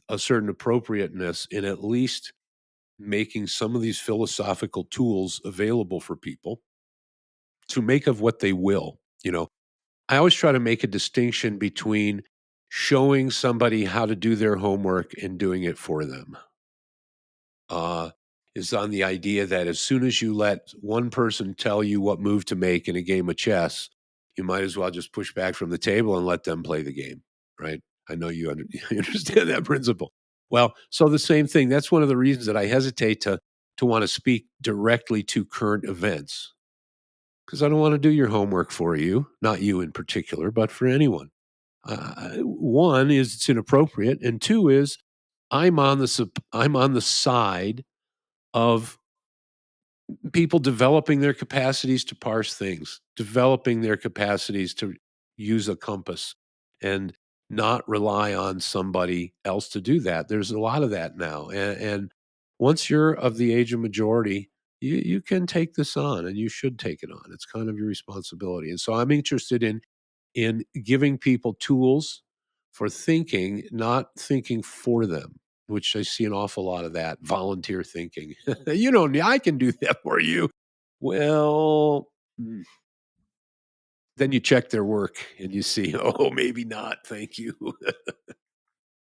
a certain appropriateness in at least making some of these philosophical tools available for people to make of what they will. I always try to make a distinction between showing somebody how to do their homework and doing it for them. Uh, is on the idea that as soon as you let one person tell you what move to make in a game of chess, you might as well just push back from the table and let them play the game, right? I know you, you understand that principle. Well, so the same thing. That's one of the reasons that I hesitate to want to speak directly to current events, because I don't want to do your homework for you, not you in particular, but for anyone. One is it's inappropriate, and two is I'm on the side of people developing their capacities to parse things, developing their capacities to use a compass, and not rely on somebody else to do that. There's a lot of that now, and once you're of the age of majority, you can take this on, and you should take it on. It's kind of your responsibility, and so I'm interested in giving people tools for thinking, not thinking for them, which I see an awful lot of that volunteer thinking. You don't need, I can do that for you. Well, then you check their work and you see, oh, maybe not. Thank you.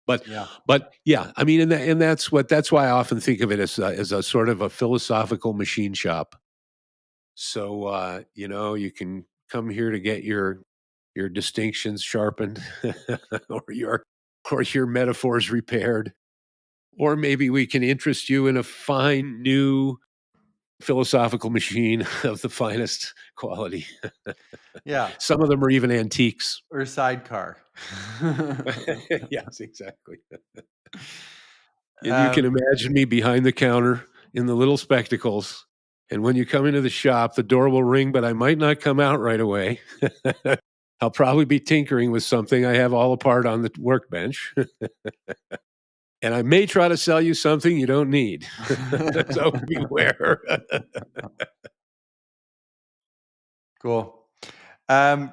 but Yeah. but yeah, I mean, and that's why I often think of it as a sort of a philosophical machine shop. So you can come here to get your distinctions sharpened, or your metaphors repaired, or maybe we can interest you in a fine new philosophical machine of the finest quality. Yeah. Some of them are even antiques. Or sidecar. Yes, exactly. And you can um, imagine me behind the counter in the little spectacles. And when you come into the shop, the door will ring, but I might not come out right away. I'll probably be tinkering with something I have all apart on the workbench. And I may try to sell you something you don't need. So beware. cool.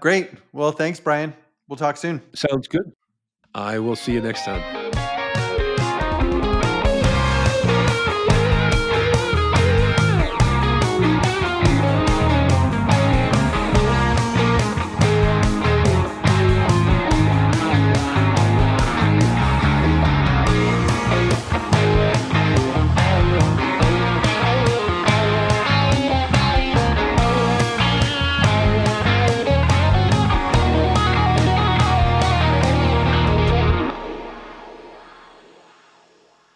Great. Well, thanks, Brian. We'll talk soon. Sounds good. I will see you next time.